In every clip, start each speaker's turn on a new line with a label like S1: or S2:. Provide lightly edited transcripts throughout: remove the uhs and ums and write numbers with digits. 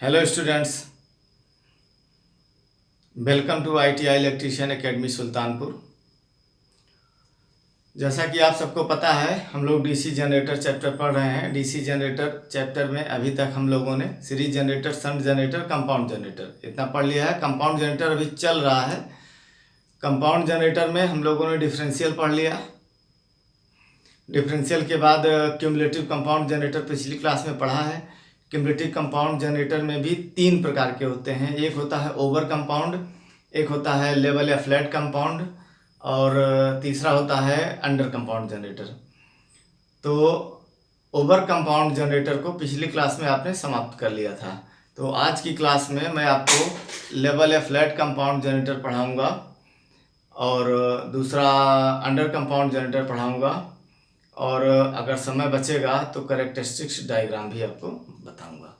S1: Hello students, welcome to ITI electrician academy Sultanpur. जैसा कि आप सबको पता है, हम लोग डीसी जनरेटर चैप्टर पढ़ रहे हैं। डीसी जनरेटर चैप्टर में अभी तक हम लोगों ने series generator, shunt generator, compound generator इतना पढ़ लिया है। कंपाउंड जनरेटर अभी चल रहा है। कंपाउंड जनरेटर में हम लोगों ने डिफरेंशियल पढ़ लिया। डिफरेंशियल के बाद क्यूमुलेटिव कंपाउंड जनरेटर पिछली क्लास में पढ़ा है। क्यूमुलेटिव कंपाउंड जनरेटर में भी 3 प्रकार के होते हैं। एक होता है ओवर कंपाउंड, एक होता है लेवल या फ्लैट कंपाउंड, और तीसरा होता है अंडर कंपाउंड जनरेटर। तो ओवर कंपाउंड जनरेटर को पिछली क्लास में आपने समाप्त कर लिया था। तो आज की क्लास में मैं आपको लेवल या फ्लैट कंपाउंड जनरेटर पढ़ाऊँगा और दूसरा अंडर कंपाउंड जनरेटर पढ़ाऊँगा, और अगर समय बचेगा तो कैरेक्टरिस्टिक्स डायग्राम भी आपको बताऊंगा।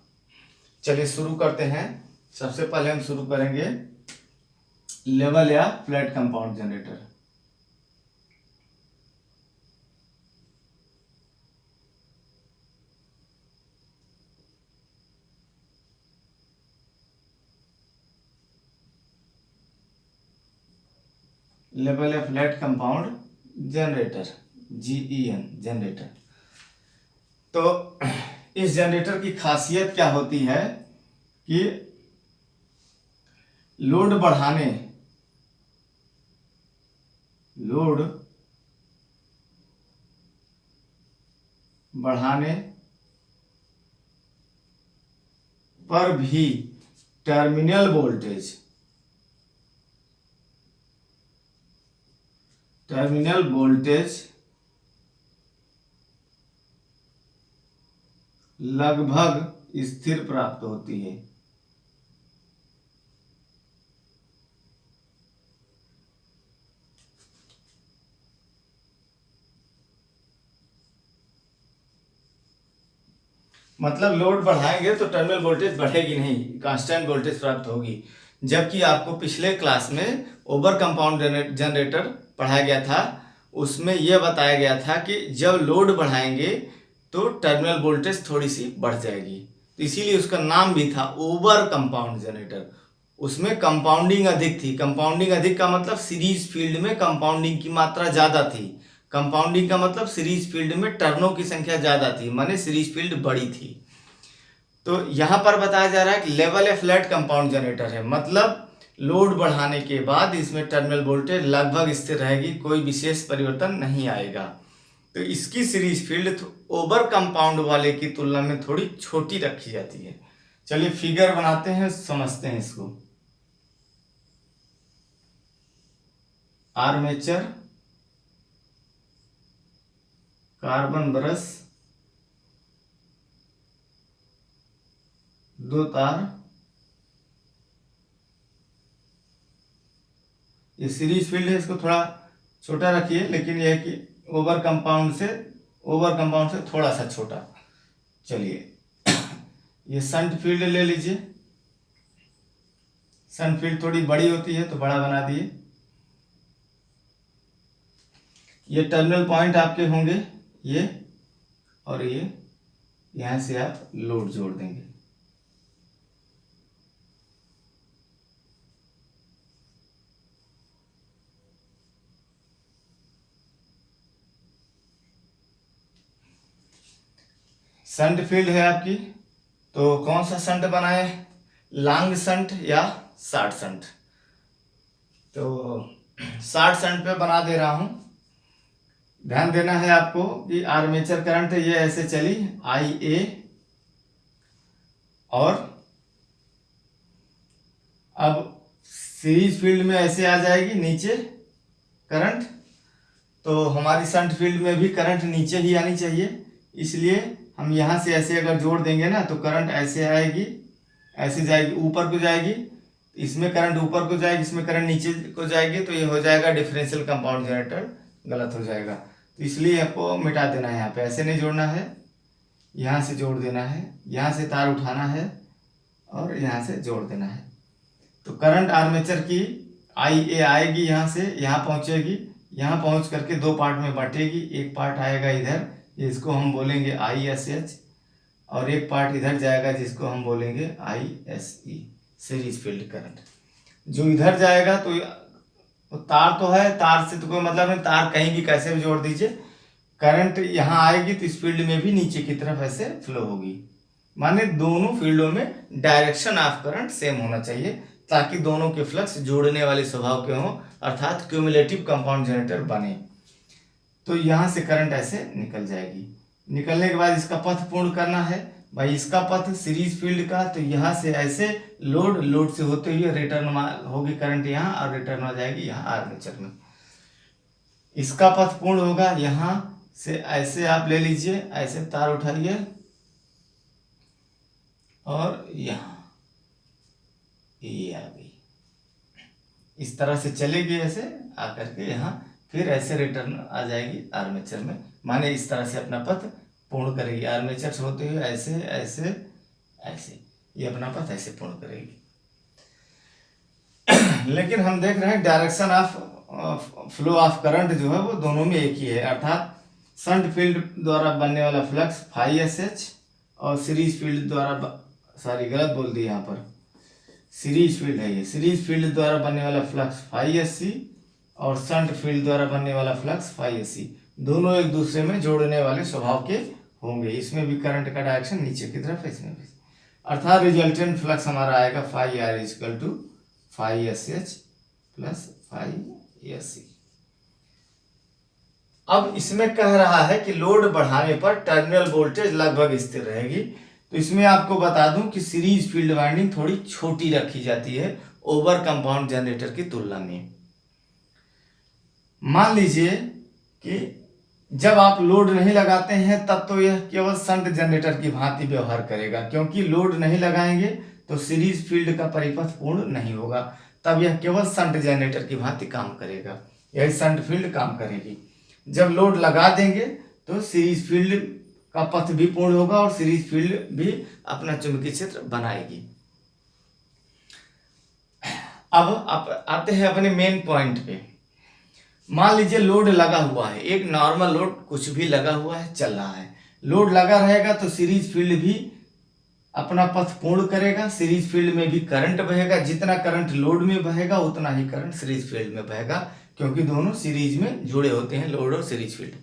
S1: चलिए शुरू करते हैं। सबसे पहले हम शुरू करेंगे लेवल या फ्लैट कंपाउंड जनरेटर। लेवल या flat compound generator, GEN generator. तो इस जनरेटर की खासियत क्या होती है कि लोड बढ़ाने पर भी टर्मिनल वोल्टेज लगभग स्थिर प्राप्त होती है। मतलब लोड बढ़ाएंगे तो टर्मिनल वोल्टेज बढ़ेगी नहीं, कांस्टेंट वोल्टेज प्राप्त होगी। जबकि आपको पिछले क्लास में ओवर कंपाउंड जनरेटर पढ़ाया गया था, उसमें यह बताया गया था कि जब लोड बढ़ाएंगे तो टर्मिनल वोल्टेज थोड़ी सी बढ़ जाएगी। तो इसीलिए उसका नाम भी था ओवर कंपाउंड जनरेटर। उसमें कंपाउंडिंग अधिक थी। कंपाउंडिंग अधिक का मतलब सीरीज फील्ड में कंपाउंडिंग की मात्रा ज़्यादा थी। कंपाउंडिंग का मतलब सीरीज फील्ड में टर्नों की संख्या ज़्यादा थी, माने सीरीज फील्ड बड़ी थी। तो यहाँ पर बताया जा रहा है कि लेवल या फ्लैट कंपाउंड जनरेटर है, मतलब लोड बढ़ाने के बाद इसमें टर्मिनल वोल्टेज लगभग स्थिर रहेगी, कोई विशेष परिवर्तन नहीं आएगा। तो इसकी सीरीज फील्ड ओवर कंपाउंड वाले की तुलना में थोड़ी छोटी रखी जाती है। चलिए फिगर बनाते हैं, समझते हैं इसको। आर्मेचर, कार्बन ब्रश, 2 तार, ये सीरीज फील्ड है। इसको थोड़ा छोटा रखिए, लेकिन यह है कि ओवर कंपाउंड से थोड़ा सा छोटा। चलिए ये शंट फील्ड ले लीजिए। शंट फील्ड थोड़ी बड़ी होती है तो बड़ा बना दिए। ये टर्मिनल पॉइंट आपके होंगे ये, और ये यहां से आप लोड जोड़ देंगे। शंट फील्ड है आपकी, तो कौन सा शंट बनाए, लॉन्ग शंट या शॉर्ट शंट? तो शॉर्ट शंट पे बना दे रहा हूं। ध्यान देना है आपको कि आर्मेचर करंट ये ऐसे चली IA, और अब सीरीज फील्ड में ऐसे आ जाएगी नीचे करंट। तो हमारी शंट फील्ड में भी करंट नीचे ही आनी चाहिए, इसलिए हम यहाँ से ऐसे अगर जोड़ देंगे ना तो करंट ऐसे आएगी, ऐसे जाएगी, ऊपर को जाएगी। इसमें करंट ऊपर को जाएगी, इसमें करंट नीचे को जाएगी, तो ये हो जाएगा डिफरेंशियल कंपाउंड जनरेटर, गलत हो जाएगा। तो इसलिए आपको मिटा देना है। यहाँ पे ऐसे नहीं जोड़ना है, यहाँ से जोड़ देना है, यहाँ से तार उठाना है और यहाँ से जोड़ देना है। तो करंट आर्मेचर की IA आएगी, यहाँ से यहाँ पहुँचेगी, यहाँ पहुँच करके 2 पार्ट में बांटेगी। एक पार्ट आएगा इधर, इसको हम बोलेंगे ISH, और एक पार्ट इधर जाएगा जिसको हम बोलेंगे ISE, सीरीज फील्ड करंट। जो इधर जाएगा तो तार तो है, तार से तो कोई मतलब नहीं, तार कहीं भी कैसे भी जोड़ दीजिए, करंट यहाँ आएगी तो इस फील्ड में भी नीचे की तरफ ऐसे फ्लो होगी। माने दोनों फील्डों में डायरेक्शन ऑफ करंट सेम होना चाहिए, ताकि दोनों के फ्लक्स जोड़ने वाले स्वभाव के हों, अर्थात क्यूमुलेटिव कंपाउंड जनरेटर बने। तो यहाँ से करंट ऐसे निकल जाएगी। निकलने के बाद इसका पथ पूर्ण करना है भाई, इसका पथ सीरीज फील्ड का, तो यहाँ से ऐसे लोड से होते हुए रिटर्न होगी करंट यहाँ, और रिटर्न हो जाएगी यहाँ आर्मेचर में। इसका पथ पूर्ण होगा, यहाँ से ऐसे आप ले लीजिए, ऐसे तार उठाइए और यहाँ ये आ गई, इस तरह से चलेगी ऐसे आकर के यहाँ, फिर ऐसे रिटर्न आ जाएगी आर्मेचर में। माने इस तरह से अपना पथ पूर्ण करेगी, आर्मेचर से होते हुए ऐसे ऐसे ऐसे, ये अपना पथ ऐसे पूर्ण करेगी। लेकिन हम देख रहे हैं direction of flow of current जो है वो दोनों में एक ही है, अर्थात शंट फील्ड द्वारा बनने वाला फ्लक्स φSH और सीरीज फील्ड द्वारा, सॉरी गलत बोल दिया यहाँ पर, सीरीज फील्ड है ये, सीरीज फील्ड द्वारा बनने वाला फ्लक्स φSC और शंट फील्ड द्वारा बनने वाला फ्लक्स φSC, दोनों एक दूसरे में जोड़ने वाले स्वभाव के होंगे। इसमें भी करंट का डायरेक्शन नीचे की तरफ है, इसमें भी, अर्थात रिजल्टेंट फ्लक्स हमारा आएगा φR equal to φSH plus φSC। अब इसमें कह रहा है कि लोड बढ़ाने पर टर्मिनल वोल्टेज लगभग स्थिर रहेगी। तो इसमें आपको बता दूं कि सीरीज फील्ड वाइंडिंग थोड़ी छोटी रखी जाती है ओवर कंपाउंड जनरेटर की तुलना में। मान लीजिए कि जब आप लोड नहीं लगाते हैं तब तो यह केवल शंट जनरेटर की भांति व्यवहार करेगा, क्योंकि लोड नहीं लगाएंगे तो सीरीज फील्ड का परिपथ पूर्ण नहीं होगा, तब यह केवल शंट जनरेटर की भांति काम करेगा, यह शंट फील्ड काम करेगी। जब लोड लगा देंगे तो सीरीज फील्ड का पथ भी पूर्ण होगा और सीरीज फील्ड भी अपना चुंबकीय क्षेत्र बनाएगी। अब आप आते हैं अपने मेन पॉइंट पे। मान लीजिए लोड लगा हुआ है, एक नॉर्मल लोड कुछ भी लगा हुआ है, चल रहा है, लोड लगा रहेगा तो सीरीज फील्ड भी अपना पथ पूर्ण करेगा, सीरीज फील्ड में भी करंट बहेगा, जितना करंट लोड में बहेगा उतना ही करंट सीरीज फील्ड में बहेगा, क्योंकि दोनों सीरीज में जुड़े होते हैं, लोड और सीरीज फील्ड।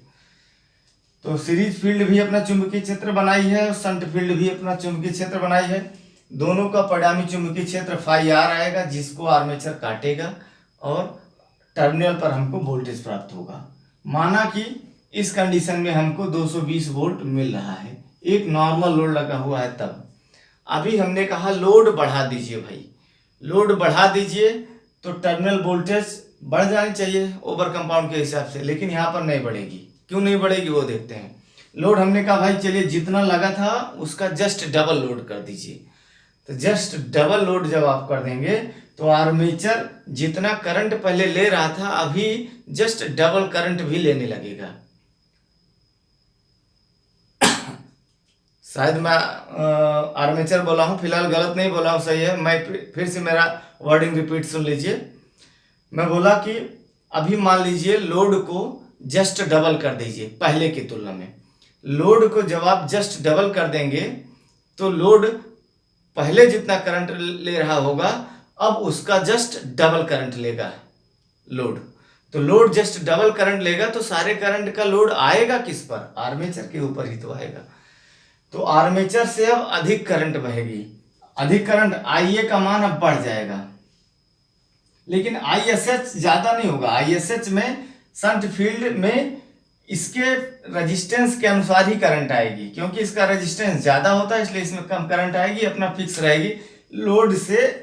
S1: तो सीरीज फील्ड भी अपना चुंबकीय क्षेत्र बनाई है और शंट फील्ड भी अपना चुंबकीय क्षेत्र बनाई है। दोनों का परिणामी चुंबकीय क्षेत्र φR आएगा, जिसको आर्मेचर काटेगा और टर्मिनल पर हमको वोल्टेज प्राप्त होगा। माना कि इस कंडीशन में हमको 220 वोल्ट मिल रहा है, एक नॉर्मल लोड लगा हुआ है तब। अभी हमने कहा लोड बढ़ा दीजिए भाई, लोड बढ़ा दीजिए तो टर्मिनल वोल्टेज बढ़ जानी चाहिए ओवर कंपाउंड के हिसाब से, लेकिन यहाँ पर नहीं बढ़ेगी। क्यों नहीं बढ़ेगी वो देखते हैं। लोड हमने कहा भाई चलिए जितना लगा था उसका जस्ट डबल लोड कर दीजिए, तो जस्ट डबल लोड जब आप कर देंगे तो आर्मेचर जितना करंट पहले ले रहा था अभी जस्ट डबल करंट भी लेने लगेगा। शायद मैं आर्मेचर बोला हूँ, फिलहाल गलत नहीं बोला हूँ, सही है। मैं फिर से मेरा वर्डिंग रिपीट सुन लीजिए। मैं बोला कि अभी मान लीजिए लोड को जस्ट डबल कर दीजिए पहले की तुलना में। लोड को जब आप जस्ट डबल कर देंगे तो लोड पहले जितना करंट ले रहा होगा अब उसका जस्ट डबल करंट लेगा लोड। तो लोड जस्ट डबल करंट लेगा तो सारे करंट का लोड आएगा किस पर, आर्मेचर के ऊपर ही तो आएगा। तो आर्मेचर से अब अधिक करंट बहेगी, अधिक करंट IA का मान अब बढ़ जाएगा, लेकिन ISH ज्यादा नहीं होगा। ISH में शंट फील्ड में इसके रेजिस्टेंस के अनुसार ही करंट आएगी, क्योंकि इसका रेजिस्टेंस ज्यादा होता है इसलिए इसमें कम करंट आएगी, अपना फिक्स रहेगी। लोड से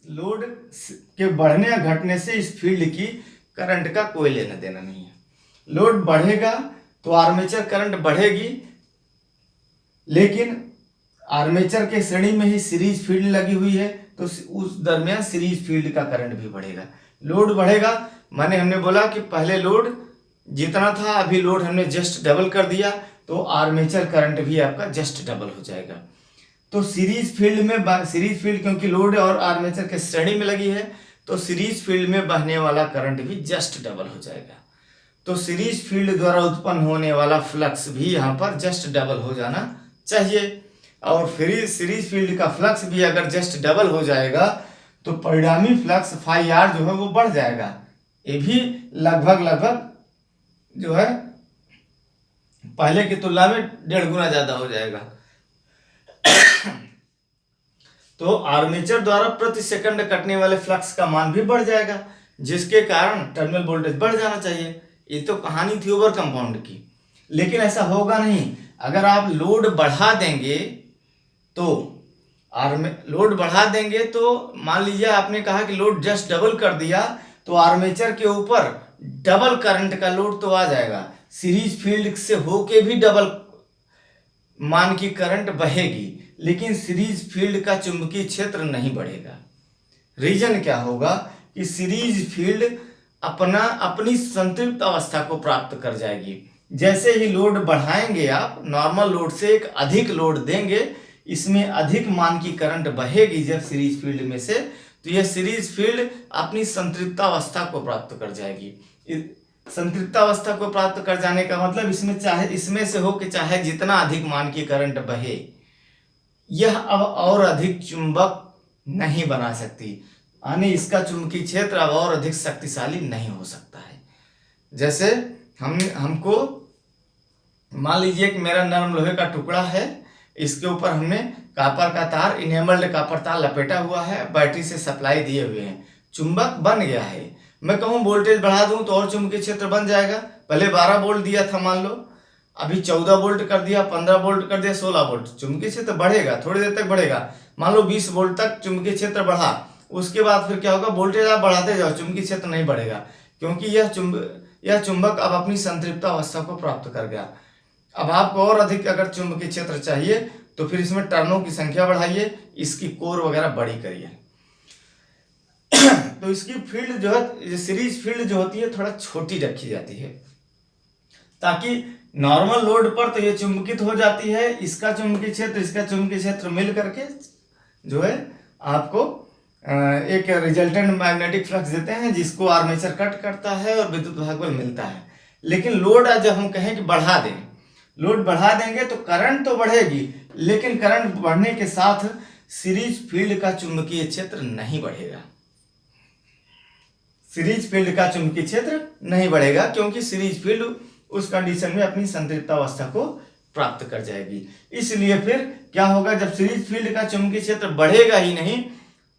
S1: लोड के बढ़ने या घटने से इस फील्ड की करंट का कोई लेना देना नहीं है। लोड बढ़ेगा तो आर्मेचर करंट बढ़ेगी, लेकिन आर्मेचर के श्रेणी में ही सीरीज फील्ड लगी हुई है तो उस दरमियान सीरीज फील्ड का करंट भी बढ़ेगा। लोड बढ़ेगा माने हमने बोला कि पहले लोड जितना था अभी लोड हमने जस्ट डबल कर दिया तो आर्मेचर करंट भी आपका जस्ट डबल हो जाएगा। तो सीरीज फील्ड क्योंकि लोड और आर्मेचर के श्रेणी में लगी है तो सीरीज फील्ड में बहने वाला करंट भी जस्ट डबल हो जाएगा। तो सीरीज फील्ड द्वारा उत्पन्न होने वाला फ्लक्स भी यहाँ पर जस्ट डबल हो जाना चाहिए। और फिर सीरीज फील्ड का फ्लक्स भी अगर जस्ट डबल हो जाएगा तो परिणामी फ्लक्स फाई आर जो है वो बढ़ जाएगा। ये भी लगभग जो है पहले की तुलना में 1.5 गुना ज्यादा हो जाएगा। तो आर्मेचर द्वारा प्रति सेकंड कटने वाले फ्लक्स का मान भी बढ़ जाएगा, जिसके कारण टर्मिनल वोल्टेज बढ़ जाना चाहिए। ये तो कहानी थी ओवर कंपाउंड की, लेकिन ऐसा होगा नहीं। अगर आप लोड बढ़ा देंगे तो मान लीजिए आपने कहा कि लोड जस्ट डबल कर दिया, तो आर्मेचर के ऊपर डबल करंट का लोड तो आ जाएगा। सीरीज फील्ड से होके भी डबल मान की करंट बहेगी, लेकिन सीरीज फील्ड का चुंबकीय क्षेत्र नहीं बढ़ेगा। रीजन क्या होगा कि सीरीज फील्ड अपनी संतृप्त अवस्था को प्राप्त कर जाएगी। जैसे ही लोड बढ़ाएंगे आप, नॉर्मल लोड से एक अधिक लोड देंगे, इसमें अधिक मान की करंट बहेगी जब सीरीज फील्ड में से, तो यह सीरीज फील्ड अपनी संतृप्तावस्था को प्राप्त कर जाएगी। संतृप्तावस्था को प्राप्त कर जाने का मतलब इसमें से हो कि चाहे जितना अधिक मान की करंट बहे, यह अब और अधिक चुंबक नहीं बना सकती, यानी इसका चुंबकीय क्षेत्र अब और अधिक शक्तिशाली नहीं हो सकता है। जैसे हमको मान लीजिए कि मेरा नरम लोहे का टुकड़ा है, इसके ऊपर हमने कॉपर का तार, इनेबल्ड कॉपर तार लपेटा हुआ है, बैटरी से सप्लाई दिए हुए हैं, चुंबक बन गया है। मैं कहूँ वोल्टेज बढ़ा दूं तो और चुंबकीय क्षेत्र बन जाएगा। पहले 12 वोल्ट दिया था मान लो, अभी 14 वोल्ट कर दिया, 15 वोल्ट कर दिया, 16 वोल्ट, चुंबकीय क्षेत्र बढ़ेगा, थोड़ी देर तक बढ़ेगा। मान लो 20 वोल्ट तक चुंबकीय क्षेत्र बढ़ा, उसके बाद फिर क्या होगा, वोल्टेज आप बढ़ाते जाओ, चुंबकीय क्षेत्र नहीं बढ़ेगा, क्योंकि यह चुंबक अब अपनी संतृप्त अवस्था को प्राप्त कर गया। अब आपको और अधिक अगर चुंबकीय क्षेत्र चाहिए तो फिर इसमें टर्नों की संख्या बढ़ाइए, इसकी कोर वगैरह बड़ी करिए। तो इसकी फील्ड जो है, सीरीज फील्ड जो होती है थोड़ा छोटी रखी जाती है, ताकि नॉर्मल लोड पर तो ये चुंबकित हो जाती है, इसका चुंबकीय क्षेत्र इसका चुंबकीय क्षेत्र मिल करके जो है आपको एक रिजल्टेंट मैग्नेटिक फ्लक्स देते हैं, जिसको आर्मेचर कट करता है और विद्युत भागबल मिलता है। लेकिन लोड जब हम कहें कि बढ़ा दें, लोड बढ़ा देंगे तो करंट तो बढ़ेगी, लेकिन करंट बढ़ने के साथ सीरीज फील्ड का चुंबकीय क्षेत्र नहीं बढ़ेगा। सीरीज फील्ड का चुंबकीय क्षेत्र नहीं बढ़ेगा, क्योंकि सीरीज फील्ड उस कंडीशन में अपनी संतृप्तावस्था को प्राप्त कर जाएगी। इसलिए फिर क्या होगा, जब सीरीज फील्ड का चुंबकीय क्षेत्र बढ़ेगा ही नहीं,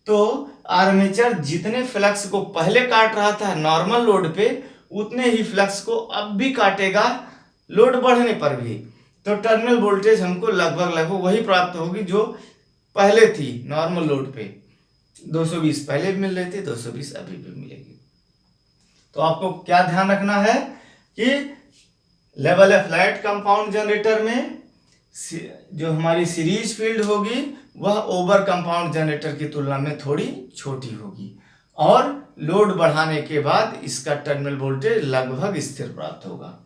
S1: तो आर्मेचर जितने फ्लक्स को पहले काट रहा था नॉर्मल लोड पे, उतने ही फ्लक्स को अब भी काटेगा लोड बढ़ने पर भी। तो टर्मिनल वोल्टेज हमको लगभग वही प्राप्त होगी जो पहले थी नॉर्मल लोड पे। 220 पहले भी मिल रही थी, 220 अभी भी मिलेगी। तो आपको क्या ध्यान रखना है कि level of flat compound generator में जो हमारी सीरीज फील्ड होगी वह ओवर कंपाउंड जनरेटर की तुलना में थोड़ी छोटी होगी, और लोड बढ़ाने के बाद इसका टर्मिनल वोल्टेज लगभग स्थिर प्राप्त होगा।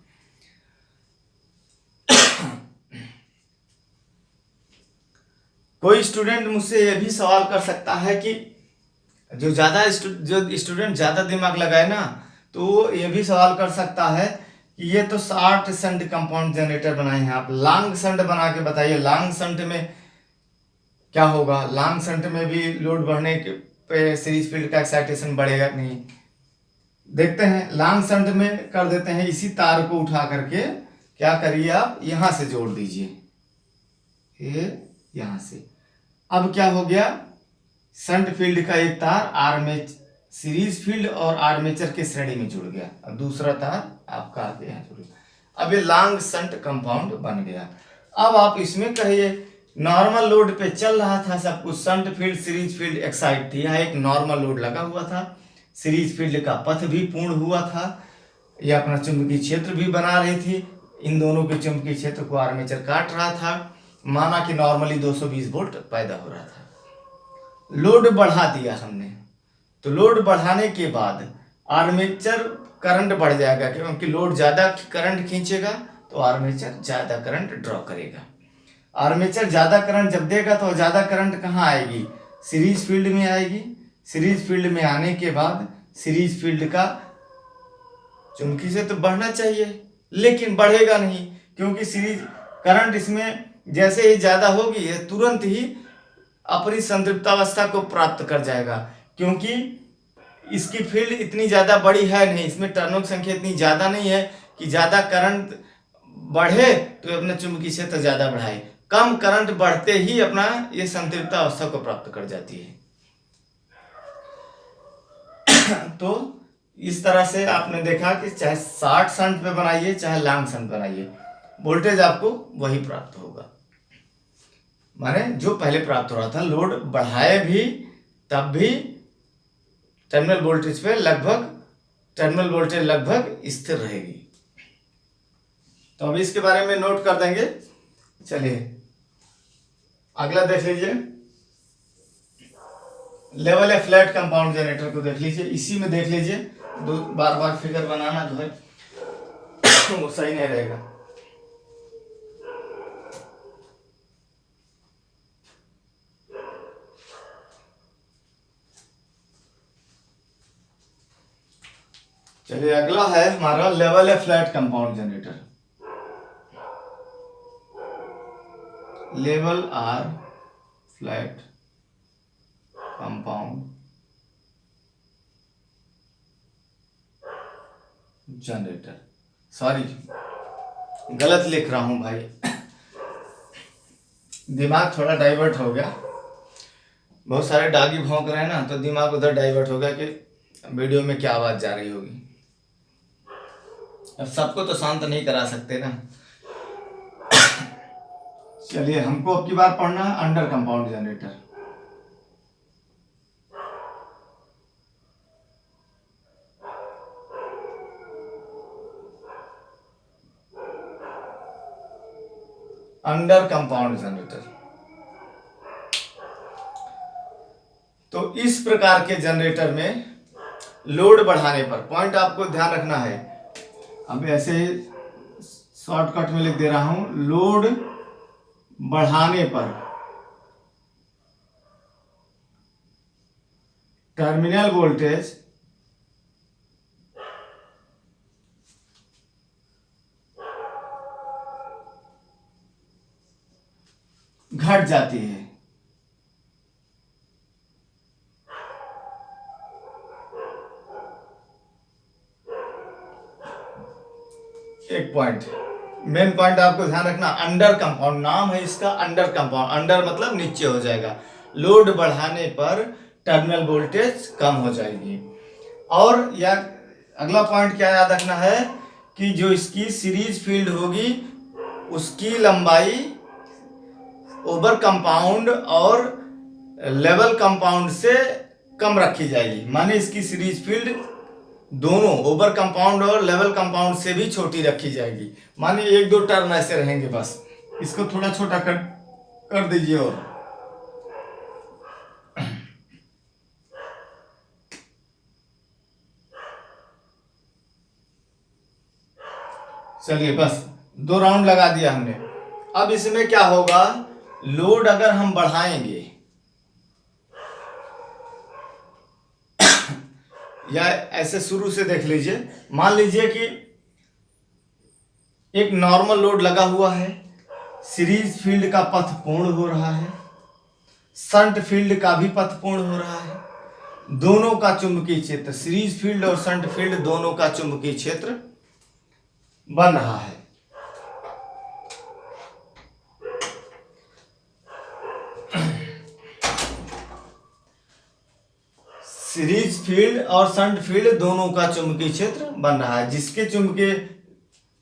S1: कोई स्टूडेंट मुझसे यह भी सवाल कर सकता है कि जो स्टूडेंट ज्यादा दिमाग लगाए ना, तो वो ये भी सवाल कर सकता है कि ये तो शॉर्ट शंट कंपाउंड जनरेटर बनाए हैं आप, लॉन्ग शंट बना के बताइए, लॉन्ग शंट में क्या होगा। लॉन्ग शंट में भी लोड बढ़ने पे सीरीज फील्ड का एक्साइटेशन बढ़ेगा नहीं। देखते हैं, लॉन्ग शंट में कर देते हैं, इसी तार को उठा करके क्या करिए आप यहां से जोड़ दीजिए, ये यहां से। अब क्या हो गया, शंट फील्ड का एक तार सीरीज फील्ड और आर्मेचर के श्रेणी में जुड़ गया, अब दूसरा तार आपका यहाँ जुड़ गया। अब ये लॉन्ग शंट कंपाउंड बन गया। अब आप इसमें कहिए, नॉर्मल लोड पे चल रहा था सब कुछ, shunt field series field excite थी, यहाँ एक नॉर्मल लोड लगा हुआ था, सीरीज फील्ड का पथ भी पूर्ण हुआ था, यह अपना चुंबकीय क्षेत्र भी बना रही थी, इन दोनों के चुंबकीय क्षेत्र को आर्मेचर काट रहा था। माना कि नॉर्मली 220 वोल्ट पैदा हो रहा था, लोड बढ़ा दिया हमने, तो लोड बढ़ाने के बाद आर्मेचर करंट बढ़ जाएगा, क्योंकि लोड ज्यादा करंट खींचेगा तो आर्मेचर ज्यादा करंट ड्रॉ करेगा। आर्मेचर ज्यादा करंट जब देगा तो ज्यादा करंट कहाँ आएगी, सीरीज फील्ड में आएगी। सीरीज फील्ड में आने के बाद सीरीज फील्ड का चुंबकीय क्षेत्र बढ़ना चाहिए, लेकिन बढ़ेगा नहीं, क्योंकि सीरीज करंट इसमें जैसे ही ज्यादा होगी ये तुरंत ही अपनी संतृप्तावस्था को प्राप्त कर जाएगा, क्योंकि इसकी फील्ड इतनी ज्यादा बड़ी है नहीं, इसमें टर्नों की संख्या इतनी ज्यादा नहीं है कि ज्यादा करंट बढ़े तो अपना चुंबकीय क्षेत्र ज्यादा बढ़ाए। कम करंट बढ़ते ही अपना ये संतृप्ता अवस्था को प्राप्त कर जाती है। तो इस तरह से आपने देखा कि चाहे शॉर्ट शंट पे बनाइए चाहे लॉन्ग शंट बनाइए, वोल्टेज आपको वही प्राप्त होगा, माने जो पहले प्राप्त हो रहा था। लोड बढ़ाए भी तब भी टर्मिनल वोल्टेज लगभग स्थिर रहेगी। तो अभी इसके बारे में नोट कर देंगे। चलिए अगला देख लीजिए, लेवल या फ्लैट कंपाउंड जनरेटर को देख लीजिए। इसी में देख लीजिए, दो बार बार फिगर बनाना जो है वो सही नहीं रहेगा। चलिए अगला है हमारा लेवल या flat compound generator. Level or flat compound generator, sorry गलत लिख रहा हूं भाई, दिमाग थोड़ा डाइवर्ट हो गया, बहुत सारे डॉगी भौंक रहे हैं ना, तो दिमाग उधर डाइवर्ट हो गया कि वीडियो में क्या आवाज जा रही होगी। अब सबको तो शांत नहीं करा सकते ना। चलिए हमको अब की बार पढ़ना है under compound generator. Under compound generator, तो इस प्रकार के जनरेटर में लोड बढ़ाने पर, पॉइंट आपको ध्यान रखना है, अब ऐसे शॉर्टकट में लिख दे रहा हूं, लोड बढ़ाने पर टर्मिनल वोल्टेज घट जाती है। एक पॉइंट, मेन पॉइंट आपको ध्यान रखना, अंडर कंपाउंड, नाम है इसका अंडर कंपाउंड, अंडर मतलब नीचे हो जाएगा। लोड बढ़ाने पर टर्मिनल वोल्टेज कम हो जाएगी। और या अगला पॉइंट क्या याद रखना है कि जो इसकी सीरीज फील्ड होगी उसकी लंबाई ओवर कंपाउंड और लेवल कंपाउंड से कम रखी जाएगी, माने इसकी सीरीज फील्ड दोनों ओवर कंपाउंड और लेवल कंपाउंड से भी छोटी रखी जाएगी, माने एक दो टर्म ऐसे रहेंगे बस, इसको थोड़ा छोटा कर दीजिए। और चलिए बस 2 राउंड लगा दिया हमने। अब इसमें क्या होगा, लोड अगर हम बढ़ाएंगे या ऐसे शुरू से देख लीजिए, मान लीजिए कि एक नॉर्मल लोड लगा हुआ है, सीरीज फील्ड का पथ पूर्ण हो रहा है, शंट फील्ड का भी पथ पूर्ण हो रहा है, दोनों का चुंबकीय क्षेत्र, सीरीज फील्ड और शंट फील्ड दोनों का चुंबकीय क्षेत्र बन रहा है। सीरीज फील्ड और शंट फील्ड दोनों का चुंबकीय क्षेत्र बन रहा है, जिसके चुंबकीय,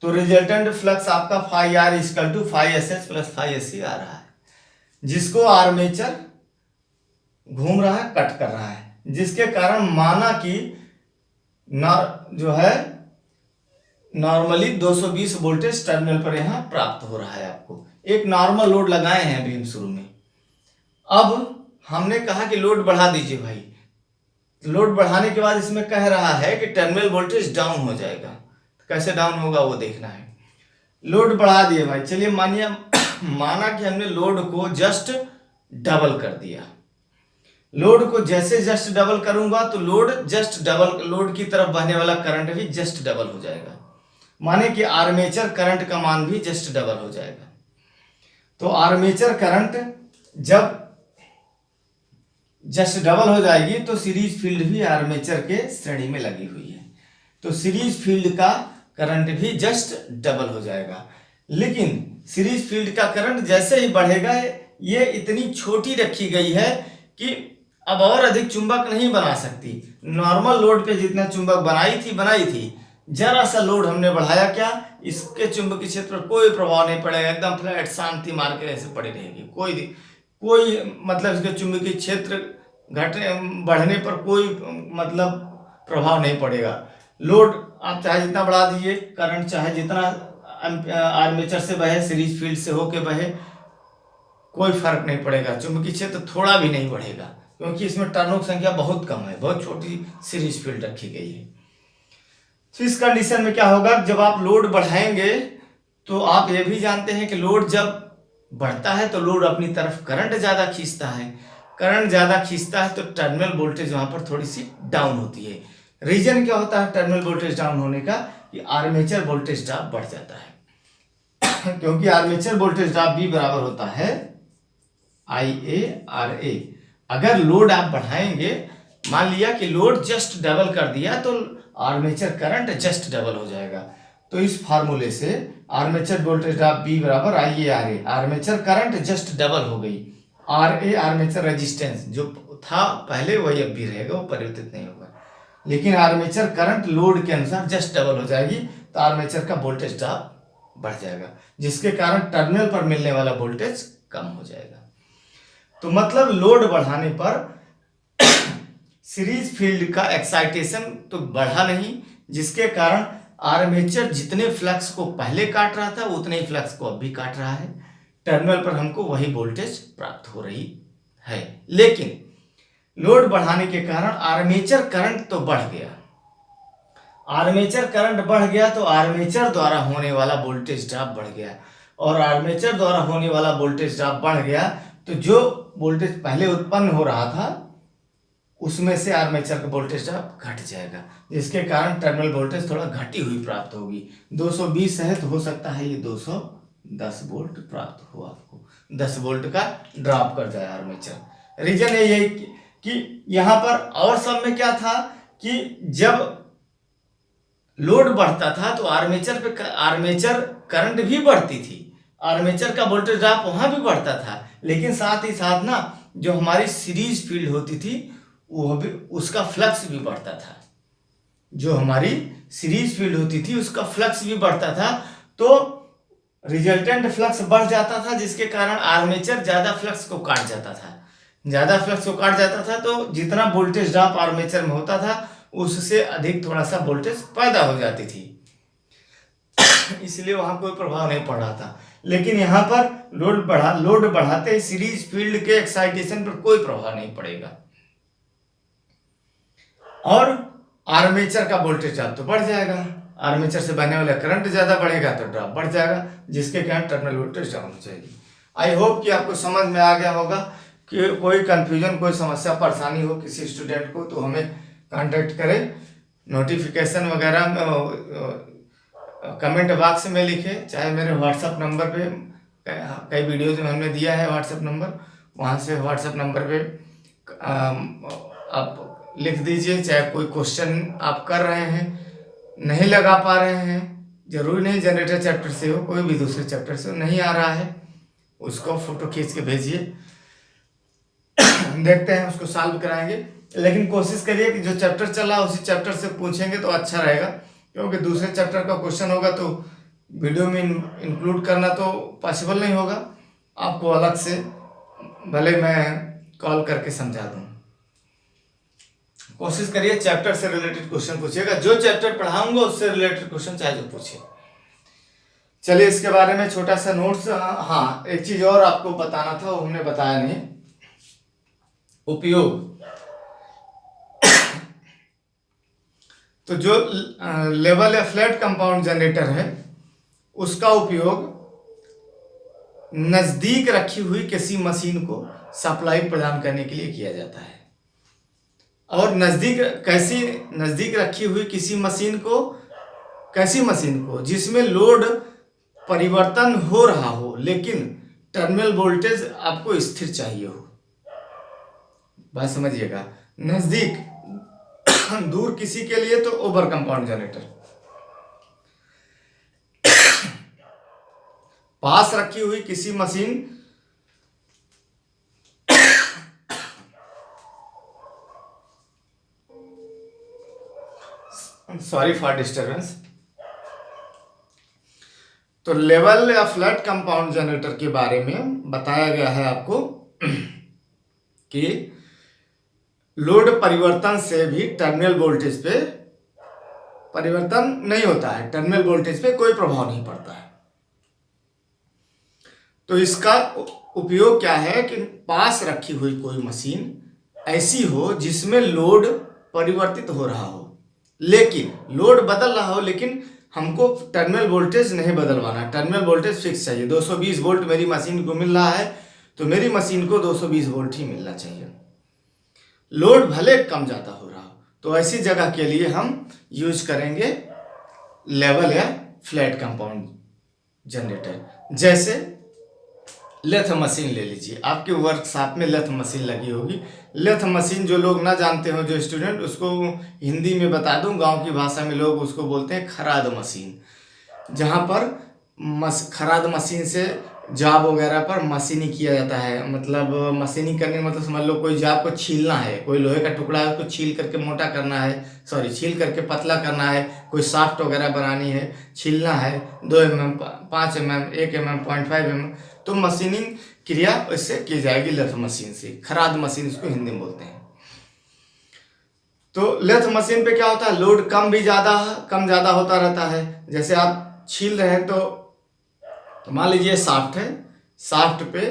S1: तो रिजल्टेंट फ्लक्स आपका phi R equal to phi S H plus phi S C आ रहा है, जिसको आर्मेचर घूम रहा है, कट कर रहा है, जिसके कारण माना कि जो है नॉर्मली 220 वोल्टेज टर्मिनल पर यहां प्राप्त हो रहा है। आपको एक नॉर्मल लोड लगाए हैं अभी हम शुरू में। अब हमने कहा कि लोड बढ़ा दीजिए भाई, लोड बढ़ाने के बाद इसमें कह रहा है कि टर्मिनल वोल्टेज डाउन हो जाएगा, तो कैसे डाउन होगा वो देखना है। लोड बढ़ा दिए भाई, चलिए मानिए माना कि हमने लोड को जस्ट डबल कर दिया, लोड को जैसे जस्ट डबल करूंगा तो लोड जस्ट डबल, लोड की तरफ बहने वाला करंट भी जस्ट डबल हो जाएगा, माने कि आर्मेचर करंट का मान भी जस्ट डबल हो जाएगा। तो आर्मेचर करंट जब जस्ट डबल हो जाएगी तो सीरीज फील्ड भी आर्मेचर के श्रेणी में लगी हुई है, तो सीरीज फील्ड का करंट भी जस्ट डबल हो जाएगा। लेकिन सीरीज फील्ड का करंट जैसे ही बढ़ेगा, ये इतनी छोटी रखी गई है कि अब और अधिक चुंबक नहीं बना सकती। नॉर्मल लोड पे जितना चुंबक बनाई थी, जरा सा लोड हमने बढ़ाया, क्या इसके चुंबकीय क्षेत्र पर कोई प्रभाव नहीं पड़ेगा, एकदम फ्लैट शांति मार के ऐसे पड़ी रहेगी, कोई मतलब इसके चुंबकीय क्षेत्र घटने बढ़ने पर कोई मतलब प्रभाव नहीं पड़ेगा। लोड आप चाहे जितना बढ़ा दीजिए, करंट चाहे जितना आर्मेचर से बहे, सीरीज फील्ड से होके बहे, कोई फर्क नहीं पड़ेगा, चुंबकीय क्षेत्र थोड़ा भी नहीं बढ़ेगा, क्योंकि इसमें टर्नों की संख्या बहुत कम है, बहुत छोटी सीरीज फील्ड रखी गई है। तो इस कंडीशन में क्या होगा, जब आप लोड बढ़ाएंगे तो आप ये भी जानते हैं कि लोड जब बढ़ता है तो लोड अपनी तरफ करंट ज़्यादा खींचता है, करंट ज़्यादा खींचता है तो टर्मिनल वोल्टेज वहाँ पर थोड़ी सी डाउन होती है। रीजन क्या होता है टर्मिनल वोल्टेज डाउन होने का, कि आर्मेचर वोल्टेज ड्रॉप बढ़ जाता है क्योंकि आर्मेचर वोल्टेज ड्रॉप भी बराबर होता है IA/RA। अगर लोड आप बढ़ाएंगे, मान लिया कि लोड जस्ट डबल कर दिया, तो आर्मेचर करंट जस्ट डबल हो जाएगा। तो इस फार्मूले से आर्मेचर वोल्टेज ड्रॉप B बराबर IA/RA, armature current just double हो गई, RA आर्मेचर रेजिस्टेंस जो था पहले वही अब भी रहेगा, वो परिवर्तित नहीं होगा, लेकिन आर्मेचर करंट लोड के अनुसार जस्ट डबल हो जाएगी, तो आर्मेचर का वोल्टेज ड्रॉप बढ़ जाएगा, जिसके कारण टर्मिनल पर मिलने वाला वोल्टेज कम हो जाएगा। तो मतलब लोड बढ़ाने पर सीरीज फील्ड का एक्साइटेशन तो बढ़ा नहीं, जिसके कारण आर्मेचर जितने फ्लक्स को पहले काट रहा था उतने ही फ्लक्स को अब भी काट रहा है, टर्मिनल पर हमको वही वोल्टेज प्राप्त हो रही है। लेकिन लोड बढ़ाने के कारण आर्मेचर करंट तो बढ़ गया, आर्मेचर करंट बढ़ गया तो आर्मेचर द्वारा होने वाला वोल्टेज ड्रॉप बढ़ गया, और आर्मेचर द्वारा होने वाला वोल्टेज ड्रॉप बढ़ गया तो जो वोल्टेज पहले उत्पन्न हो रहा था उसमें से आर्मेचर का वोल्टेज ड्रॉप घट जाएगा, जिसके कारण टर्मिनल वोल्टेज थोड़ा घटी हुई प्राप्त होगी। 220 है तो हो सकता है ये 210 वोल्ट प्राप्त हो, आपको 10 वोल्ट का ड्रॉप कर जाए आर्मेचर। रीजन ये है कि यहाँ पर और सब में क्या था कि जब लोड बढ़ता था तो आर्मेचर करंट भी बढ़ती थी, आर्मेचर का वोल्टेज ड्रॉप वहां भी बढ़ता था, लेकिन साथ ही साथ ना जो हमारी सीरीज फील्ड होती थी वो भी, उसका फ्लक्स भी बढ़ता था, जो हमारी सीरीज फील्ड होती थी उसका फ्लक्स भी बढ़ता था, तो रिजल्टेंट फ्लक्स बढ़ जाता था, जिसके कारण आर्मेचर ज्यादा फ्लक्स को काट जाता था, ज्यादा फ्लक्स को काट जाता था, तो जितना वोल्टेज ड्रॉप आर्मेचर में होता था उससे अधिक थोड़ा सा वोल्टेज पैदा हो जाती थी इसलिए वहां कोई प्रभाव नहीं पड़ रहा था। लेकिन यहाँ पर लोड बढ़ाते ही सीरीज फील्ड के एक्साइटेशन पर कोई प्रभाव नहीं पड़ेगा, और आर्मेचर का वोल्टेज ड्रॉप तो बढ़ जाएगा, आर्मेचर से बहने वाला करंट ज्यादा बढ़ेगा तो ड्रॉप बढ़ जाएगा, जिसके कारण टर्मिनल वोल्टेज डाउन हो जाएगी। आई होप कि आपको समझ में आ गया होगा, कि कोई कंफ्यूजन, कोई समस्या परेशानी हो किसी स्टूडेंट को तो हमें कांटेक्ट करें, नोटिफिकेशन वगैरह में कमेंट बॉक्स में लिखे, चाहे मेरे व्हाट्सएप नंबर पे, कई वीडियोज में हमने दिया है व्हाट्सएप नंबर, वहाँ से व्हाट्सएप नंबर पे आप लिख दीजिए, चाहे कोई क्वेश्चन आप कर रहे हैं नहीं लगा पा रहे हैं, जरूरी नहीं जनरेटर चैप्टर से हो, कोई भी दूसरे चैप्टर से नहीं आ रहा है, उसको फोटो खींच के भेजिए देखते हैं उसको सॉल्व कराएंगे। लेकिन कोशिश करिए कि जो चैप्टर चल रहा है उसी चैप्टर से पूछेंगे तो अच्छा रहेगा, क्योंकि दूसरे चैप्टर का क्वेश्चन होगा तो वीडियो में इंक्लूड करना तो पॉसिबल नहीं होगा, आपको अलग से भले मैं कॉल करके समझा दूं। कोशिश करिए चैप्टर से रिलेटेड क्वेश्चन पूछिएगा, जो चैप्टर पढ़ाऊंगा उससे रिलेटेड क्वेश्चन चाहे जो पूछिए। चलिए इसके बारे में छोटा सा नोट्स, हाँ एक चीज और आपको बताना था वो हमने बताया नहीं, उपयोग। तो जो लेवल या फ्लैट कंपाउंड जनरेटर है उसका उपयोग नजदीक रखी हुई किसी मशीन को सप्लाई प्रदान करने के लिए किया जाता है। और नज़दीक रखी हुई कैसी मशीन को जिसमें लोड परिवर्तन हो रहा हो लेकिन टर्मिनल वोल्टेज आपको स्थिर चाहिए हो। बात समझिएगा। नज़दीक दूर किसी के लिए तो ओवर कंपाउंड जनरेटर, पास रखी हुई किसी मशीन, सॉरी फॉर डिस्टर्बेंस। तो लेवल या फ्लैट कंपाउंड जनरेटर के बारे में बताया गया है आपको कि लोड परिवर्तन से भी टर्मिनल वोल्टेज पे परिवर्तन नहीं होता है, टर्मिनल वोल्टेज पे कोई प्रभाव नहीं पड़ता है। तो इसका उपयोग क्या है कि पास रखी हुई कोई मशीन ऐसी हो जिसमें लोड परिवर्तित हो रहा हो, लेकिन लोड बदल रहा हो लेकिन हमको टर्मिनल वोल्टेज नहीं बदलवाना, टर्मिनल वोल्टेज फिक्स चाहिए। 220 वोल्ट मेरी मशीन को मिल रहा है तो मेरी मशीन को 220 वोल्ट ही मिलना चाहिए, लोड भले कम ज़्यादा हो रहा हो। तो ऐसी जगह के लिए हम यूज करेंगे लेवल या फ्लैट कंपाउंड जनरेटर। जैसे लेथ मशीन ले लीजिए, आपके वर्कशॉप में लेथ मशीन लगी होगी। लेथ मशीन जो लोग ना जानते हो, जो स्टूडेंट, उसको हिंदी में बता दूं, गांव की भाषा में लोग उसको बोलते हैं खराद मशीन। जहां पर खराद मशीन से जाब वगैरह पर मशीनी किया जाता है। मतलब मशीनी करने मतलब समझ लो कोई जाब को छीलना है, कोई लोहे का टुकड़ा है उसको छील करके मोटा करना है, सॉरी छील करके पतला करना है, कोई साफ्ट वगैरह बनानी है, छीलना है 2 mm, 5 mm, 1 mm, 0.5 mm, तो मशीनिंग क्रिया इससे की जाएगी लेथ मशीन से। खराद मशीन इसको हिंदी में बोलते हैं। तो लेथ मशीन पे क्या होता है, लोड कम ज़्यादा होता रहता है। जैसे आप छील रहे हैं तो मान लीजिए साफ्ट है, साफ्ट पे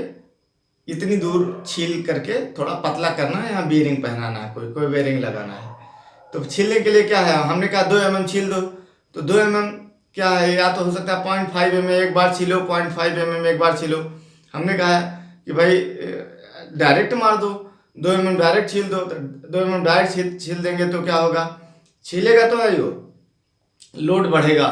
S1: इतनी दूर छील करके थोड़ा पतला करना है, यहाँ बेरिंग पहनाना है, कोई बेरिंग लगाना है। तो छीलने के लिए क्या है, हमने कहा 2 mm छील दो, तो 2 mm क्या है, या तो हो सकता है 0.5 mm एक बार छीलो, 0.5 mm एक बार छीलो। हमने कहा कि भाई डायरेक्ट मार दो, 2 mm डायरेक्ट छील दो। तो 2 mm डायरेक्ट छील देंगे तो क्या होगा, छीलेगा तो है, लोड बढ़ेगा,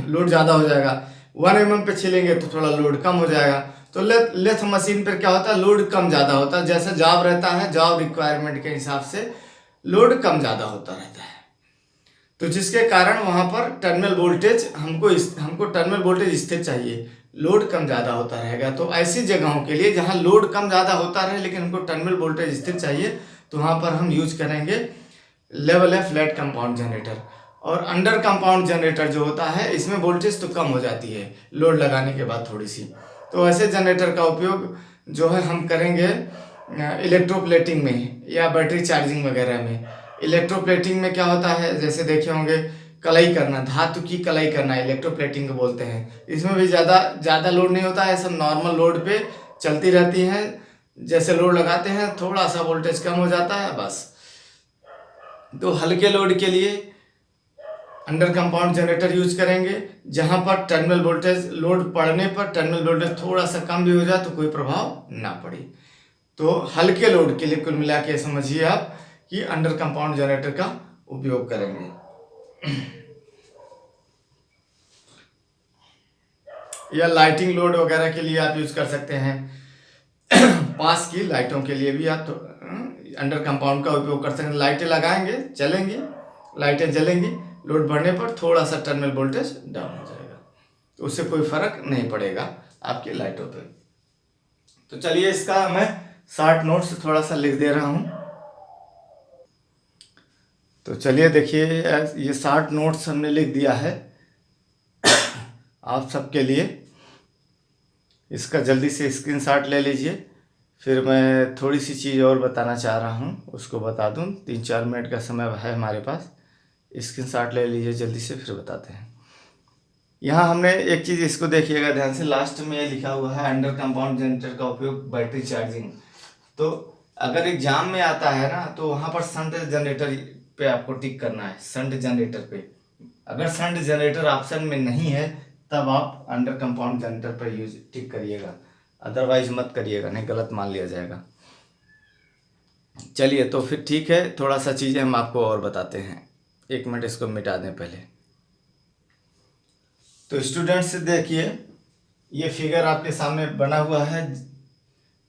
S1: लोड ज़्यादा हो जाएगा। 1 mm पे छीलेंगे तो थोड़ा लोड कम हो जाएगा। तो लेथ मशीन पर क्या होता है, लोड कम ज़्यादा होता है। जैसे जॉब रहता है, जॉब रिक्वायरमेंट के हिसाब से लोड कम ज़्यादा होता रहता है। तो जिसके कारण वहाँ पर टर्मिनल वोल्टेज हमको टर्मिनल वोल्टेज स्थिर चाहिए, लोड कम ज़्यादा होता रहेगा। तो ऐसी जगहों के लिए जहाँ लोड कम ज़्यादा होता रहे लेकिन हमको टर्मिनल वोल्टेज स्थिर चाहिए, तो वहाँ पर हम यूज करेंगे लेवल या फ्लैट कंपाउंड जनरेटर। और अंडर कंपाउंड जनरेटर जो होता है, इसमें वोल्टेज तो कम हो जाती है लोड लगाने के बाद थोड़ी सी। तो ऐसे जनरेटर का उपयोग जो है हम करेंगे इलेक्ट्रोप्लेटिंग में या बैटरी चार्जिंग वगैरह में। इलेक्ट्रोप्लेटिंग में क्या होता है, जैसे देखे होंगे, कलाई करना, धातु की कलाई करना इलेक्ट्रोप्लेटिंग को बोलते हैं। इसमें भी ज़्यादा लोड नहीं होता है, सब नॉर्मल लोड पे चलती रहती हैं। जैसे लोड लगाते हैं थोड़ा सा वोल्टेज कम हो जाता है बस। तो हल्के लोड के लिए अंडर कंपाउंड जनरेटर यूज करेंगे, जहां पर टर्मिनल वोल्टेज, लोड पड़ने पर टर्मिनल वोल्टेज थोड़ा सा कम भी हो जाए तो कोई प्रभाव ना पड़े। तो हल्के लोड के लिए कुल मिला के समझिए आप कि अंडर कंपाउंड जनरेटर का उपयोग करेंगे। या लाइटिंग लोड वगैरह के लिए आप यूज कर सकते हैं। पास की लाइटों के लिए भी आप तो अंडर कंपाउंड का उपयोग कर सकते हैं। लाइटें लगाएंगे, चलेंगी, लाइटें जलेंगी, लोड बढ़ने पर थोड़ा सा टर्मिनल वोल्टेज डाउन हो जाएगा, तो उससे कोई फर्क नहीं पड़ेगा आपकी लाइटों पे। तो चलिए इसका मैं शॉर्ट नोट्स थोड़ा सा लिख दे रहा हूँ। तो चलिए देखिए, ये शॉर्ट नोट्स हमने लिख दिया है आप सबके लिए। इसका जल्दी से स्क्रीनशॉट ले लीजिए, फिर मैं थोड़ी सी चीज़ और बताना चाह रहा हूँ, उसको बता दूँ। 3-4 मिनट का समय है हमारे पास, स्क्रीनशॉट ले लीजिए जल्दी से, फिर बताते हैं। यहाँ हमने एक चीज़, इसको देखिएगा ध्यान से, लास्ट में लिखा हुआ है अंडर कंपाउंड जनरेटर का उपयोग बैटरी चार्जिंग। तो अगर एग्जाम में आता है ना, तो वहाँ पर शंट जनरेटर पे आपको टिक करना है, शंट जनरेटर पे। अगर शंट जनरेटर ऑप्शन में नहीं है तब आप अंडर कंपाउंड जनरेटर पर टिक करिएगा, अदरवाइज मत करिएगा, नहीं गलत मान लिया जाएगा। चलिए तो फिर ठीक है, थोड़ा सा चीज़ें हम आपको और बताते हैं। 1 मिनट इसको मिटा दें पहले। तो स्टूडेंट्स देखिए, ये फिगर आपके सामने बना हुआ है।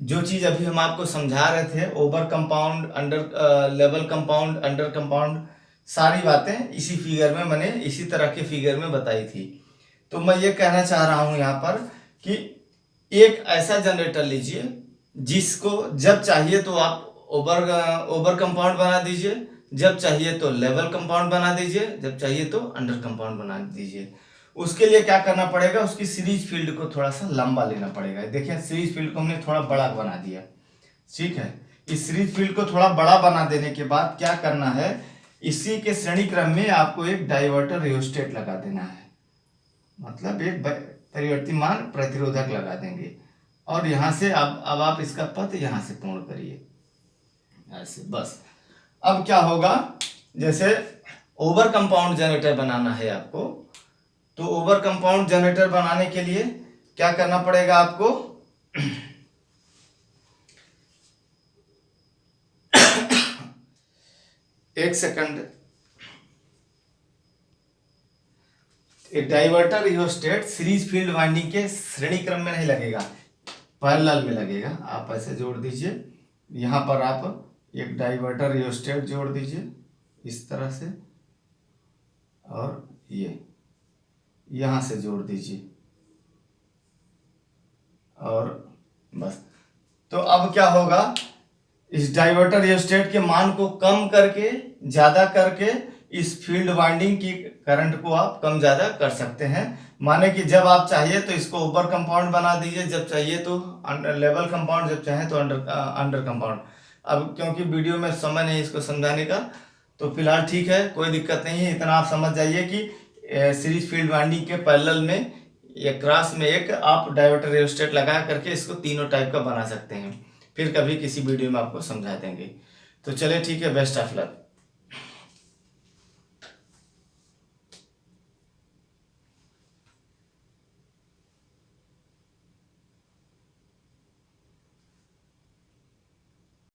S1: जो चीज़ अभी हम आपको समझा रहे थे, over compound, under level compound, under compound, सारी बातें इसी फिगर में मैंने इसी तरह के फिगर में बताई थी। तो मैं ये कहना चाह रहा हूँ यहाँ पर कि एक ऐसा जनरेटर लीजिए जिसको जब चाहिए तो आप ओवर कंपाउंड बना दीजिए, जब चाहिए तो लेवल कंपाउंड बना दीजिए, जब चाहिए तो अंडर कंपाउंड बना दीजिए। उसके लिए क्या करना पड़ेगा, उसकी सीरीज फील्ड को थोड़ा सा लंबा लेना पड़ेगा। देखिए सीरीज फील्ड को हमने थोड़ा बड़ा बना दिया, ठीक है। इस सीरीज फील्ड को थोड़ा बड़ा बना देने के बाद क्या करना है, इसी के श्रेणी क्रम में आपको एक डाइवर्टर रियोस्टेट लगा देना है, मतलब एक परिवर्तमान प्रतिरोधक लगा देंगे। और यहाँ से अब आप इसका पथ यहाँ से पूर्ण करिए ऐसे, बस। अब क्या होगा, जैसे ओवर कंपाउंड जनरेटर बनाना है आपको, तो ओवर कंपाउंड जनरेटर बनाने के लिए क्या करना पड़ेगा आपको, एक सेकंड। एक diverter rheostat series field winding के श्रेणी क्रम में नहीं लगेगा, पैरेलल में लगेगा। आप ऐसे जोड़ दीजिए, यहाँ पर आप एक डाइवर्टर रियोस्टेट जोड़ दीजिए इस तरह से, और ये यहाँ से जोड़ दीजिए, और बस। तो अब क्या होगा, इस डाइवर्टर रियोस्टेट के मान को कम करके ज़्यादा करके इस फील्ड वाइंडिंग की करंट को आप कम ज़्यादा कर सकते हैं। माने कि जब आप चाहिए तो इसको ओवर कंपाउंड बना दीजिए, जब चाहिए तो लेवल कंपाउंड, जब चाहे तो अंडर कंपाउंड। अब क्योंकि वीडियो में समय नहीं इसको समझाने का, तो फिलहाल ठीक है, कोई दिक्कत नहीं है। इतना आप समझ जाइए कि सीरीज फील्ड वाइंडिंग के पैरेलल में या क्रॉस में एक आप डाइवर्टर रियोस्टेट लगा करके इसको तीनों टाइप का बना सकते हैं। फिर कभी किसी वीडियो में आपको समझा देंगे। तो चलिए ठीक है, बेस्ट ऑफ लक।